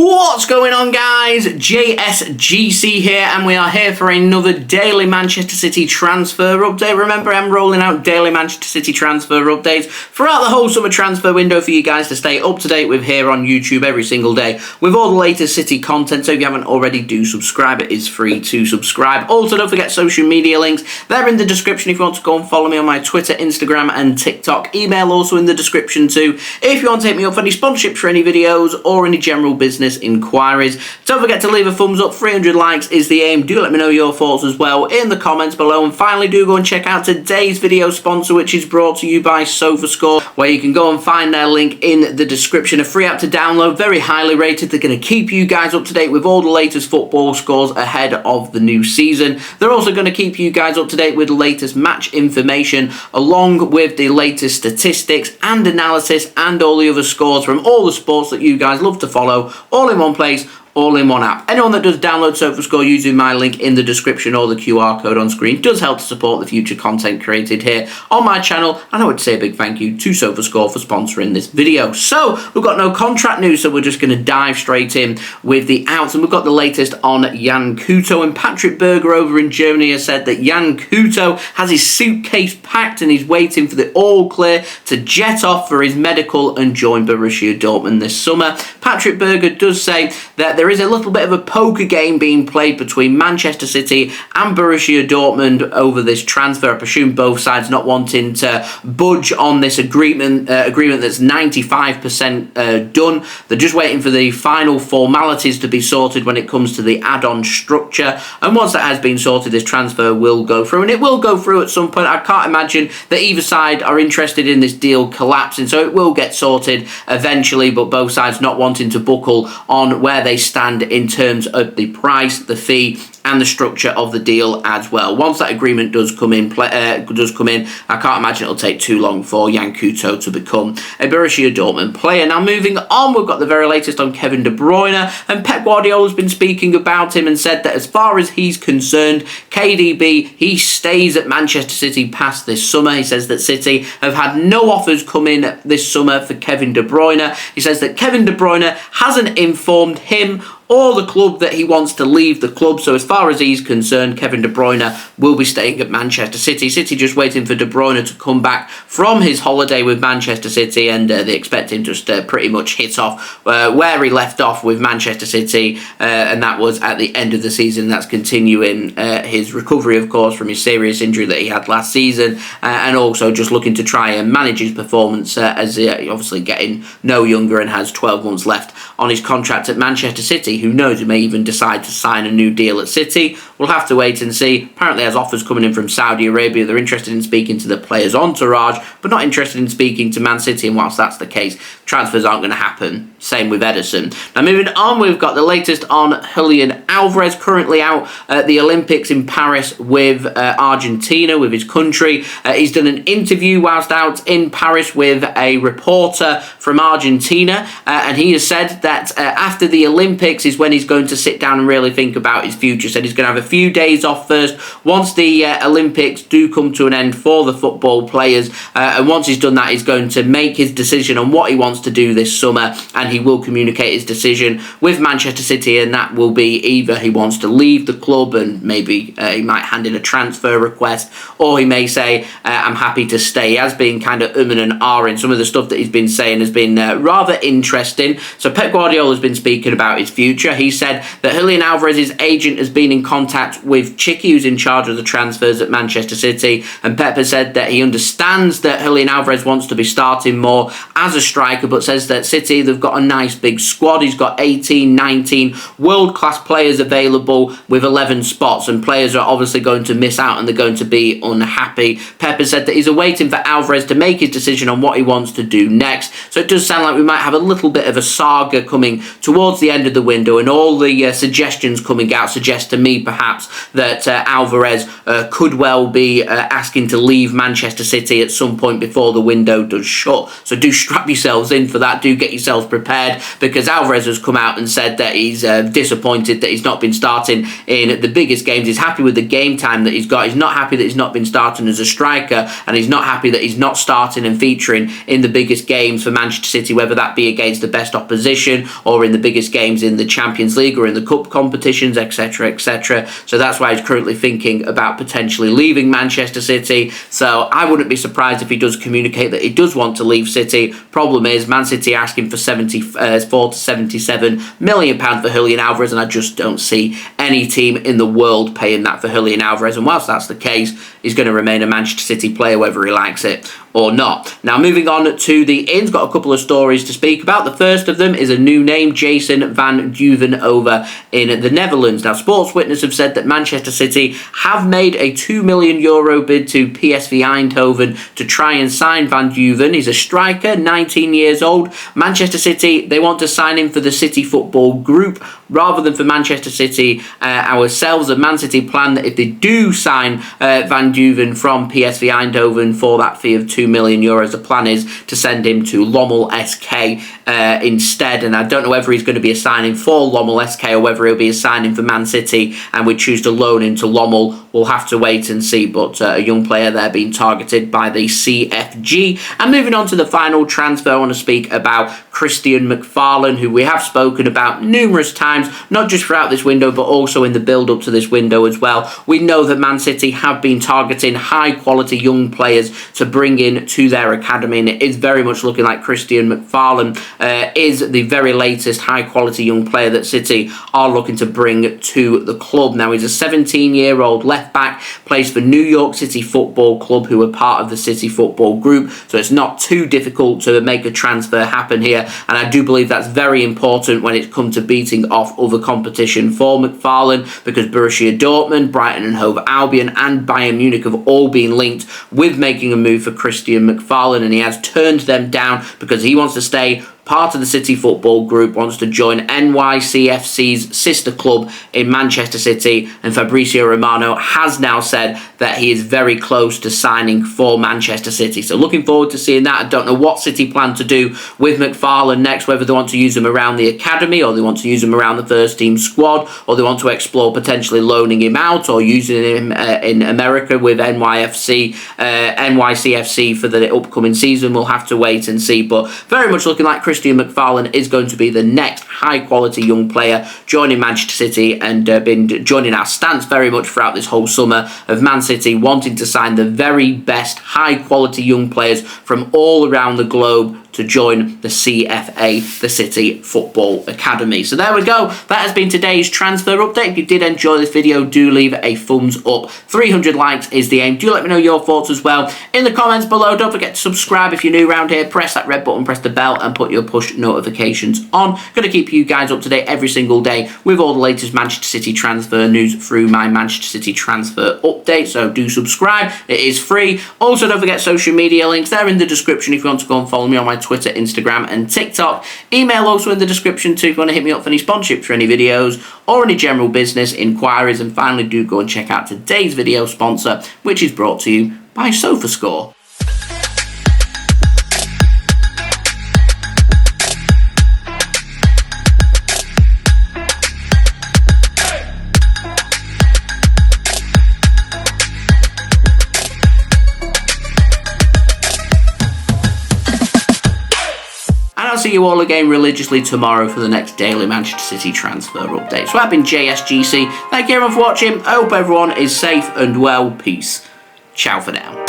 What's going on, guys? JSGC here, and we are here for another daily Manchester City transfer update. Remember, I'm rolling out daily Manchester City transfer updates throughout the whole summer transfer window for you guys to stay up to date with here on YouTube every single day with all the latest City content. So if you haven't already, do subscribe. It is free to subscribe. Also, don't forget social media links. They're in the description if you want to go and follow me on my Twitter, Instagram, and TikTok. Email also in the description too if you want to hit me up for any sponsorships for any videos or any general business inquiries. Don't forget to leave a thumbs up. 300 likes is the aim. Do let me know your thoughts as well in the comments below. And finally, do go and check out today's video sponsor, which is brought to you by Sofascore, where you can go and find their link in the description. A free app to download, very highly rated. They're going to keep you guys up to date with all the latest football scores ahead of the new season. They're also going to keep you guys up to date with the latest match information, along with the latest statistics and analysis and all the other scores from all the sports that you guys love to follow, all in one place, all in one app. Anyone that does download Sofascore using my link in the description or the QR code on screen does help to support the future content created here on my channel, and I would say a big thank you to Sofascore for sponsoring this video. So we've got no contract news, so we're just going to dive straight in with the outs, and we've got the latest on Yan Couto. And Patrick Berger over in Germany has said that Yan Couto has his suitcase packed and he's waiting for the all clear to jet off for his medical and join Borussia Dortmund this summer. Patrick Berger does say that there is a little bit of a poker game being played between Manchester City and Borussia Dortmund over this transfer. I presume both sides not wanting to budge on this agreement that's 95% done. They're just waiting for the final formalities to be sorted when it comes to the add-on structure. And once that has been sorted, this transfer will go through, and it will go through at some point. I can't imagine that either side are interested in this deal collapsing, so it will get sorted eventually, but both sides not wanting to buckle on where they stand in terms of the price, the fee, and the structure of the deal as well. Once that agreement does come in, I can't imagine it'll take too long for Yan Couto to become a Borussia Dortmund player. Now, moving on, we've got the very latest on Kevin de Bruyne, and Pep Guardiola has been speaking about him and said that as far as he's concerned, KDB, he stays at Manchester City past this summer. He says that City have had no offers come in this summer for Kevin de Bruyne. He says that Kevin de Bruyne hasn't informed him or the club that he wants to leave the club. So as far as he's concerned, Kevin de Bruyne will be staying at Manchester City. City just waiting for de Bruyne to come back from his holiday with Manchester City, and they expect him to pretty much hit off where he left off with Manchester City, and that was at the end of the season. That's continuing his recovery, of course, from his serious injury that he had last season, and also just looking to try and manage his performance as obviously getting no younger and has 12 months left on his contract at Manchester City. Who knows, he may even decide to sign a new deal at City. We'll have to wait and see. Apparently has offers coming in from Saudi Arabia. They're interested in speaking to the player's entourage, but not interested in speaking to Man City, and whilst that's the case, transfers aren't going to happen. Same with Ederson. Now, moving on, we've got the latest on Julian Alvarez, currently out at the Olympics in Paris with Argentina, with his country. He's done an interview whilst out in Paris with a reporter from Argentina, and he has said that after the Olympics is when he's going to sit down and really think about his future. Said he's going to have a few days off first once the Olympics do come to an end for the football players, and once he's done that, he's going to make his decision on what he wants to do this summer, and he will communicate his decision with Manchester City, and that will be either he wants to leave the club and maybe he might hand in a transfer request, or he may say I'm happy to stay. He has been kind of and ahhing. Some of the stuff that he's been saying has been rather interesting. So Pep Guardiola has been speaking about his future. He said that Julian Alvarez's agent has been in contact with Chicky, who's in charge of the transfers at Manchester City, and Pep has said that he understands that Julian Alvarez wants to be starting more as a striker, but says that City, they've got a nice big squad. He's got 18, 19 world-class players available with 11 spots, and players are obviously going to miss out and they're going to be unhappy. Pep has said that he's awaiting for Alvarez to make his decision on what he wants to do next. So it does sound like we might have a little bit of a saga coming towards the end of the window, and all the suggestions coming out suggest to me perhaps that Alvarez could well be asking to leave Manchester City at some point before the window does shut. So do strap yourselves in for that. Do get yourselves prepared, because Alvarez has come out and said that he's disappointed that he's not been starting in the biggest games. He's happy with the game time that he's got. He's not happy that he's not been starting as a striker, and he's not happy that he's not starting and featuring in the biggest games for Manchester City, whether that be against the best opposition or in the biggest games in the Champions League or in the cup competitions, etc, etc. So that's why he's currently thinking about potentially leaving Manchester City. So I wouldn't be surprised if he does communicate that he does want to leave City. Problem is, Man City are asking for 74 to 77 million pounds for Julian Alvarez, and I just don't see any team in the world paying that for Julian Alvarez. And whilst that's the case, he's going to remain a Manchester City player whether he likes it or not. Now, moving on to the ins, got a couple of stories to speak about. The first of them is a new name, Jason van Duiven over in the Netherlands. Now, Sports Witness have said that Manchester City have made a €2 million bid to PSV Eindhoven to try and sign Van Duiven. He's a striker, 19 years old. Manchester City, they want to sign him for the City Football Group rather than for Manchester City ourselves. And Man City plan that if they do sign Van Duiven from PSV Eindhoven for that fee of €2 million, the plan is to send him to Lommel SK instead. And I don't know whether he's going to be a signing for Lommel SK or whether he'll be a signing for Man City and we choose to loan him to Lommel. We'll have to wait and see, but a young player there being targeted by the CFG. And moving on to the final transfer, I want to speak about Christian McFarlane, who we have spoken about numerous times, not just throughout this window, but also in the build-up to this window as well. We know that Man City have been targeting high-quality young players to bring in to their academy, and it is very much looking like Christian McFarlane is the very latest high-quality young player that City are looking to bring to the club. Now, he's a 17-year-old left-back, plays for New York City Football Club, who are part of the City Football Group, so it's not too difficult to make a transfer happen here, and I do believe that's very important when it comes to beating off other competition for McFarlane, because Borussia Dortmund, Brighton and Hove Albion and Bayern Munich have all been linked with making a move for Christian McFarlane, and he has turned them down because he wants to stay part of the City Football Group, wants to join NYCFC's sister club in Manchester City, and Fabrizio Romano has now said that he is very close to signing for Manchester City. So looking forward to seeing that. I don't know what City plan to do with McFarlane next, whether they want to use him around the academy or they want to use him around the first team squad, or they want to explore potentially loaning him out or using him in America with NYCFC for the upcoming season. We'll have to wait and see, but very much looking like Christian McFarlane is going to be the next high-quality young player joining Manchester City, and been joining our stance very much throughout this whole summer of Man City wanting to sign the very best high-quality young players from all around the globe to join the CFA, the City Football Academy. So there we go. That has been today's transfer update. If you did enjoy this video, do leave a thumbs up. 300 likes is the aim. Do let me know your thoughts as well in the comments below. Don't forget to subscribe if you're new around here. Press that red button, press the bell, and put your push notifications on. Going to keep you guys up to date every single day with all the latest Manchester City transfer news through my Manchester City transfer update. So do subscribe. It is free. Also, don't forget social media links. They're in the description if you want to go and follow me on my Twitter, Instagram and TikTok. Email also in the description too if you want to hit me up for any sponsorships for any videos or any general business inquiries. And finally, do go and check out today's video sponsor, which is brought to you by Sofascore. I'll see you all again religiously tomorrow for the next daily Manchester City transfer update. So I've been JSGC. Thank you everyone for watching. I hope everyone is safe and well. Peace. Ciao for now.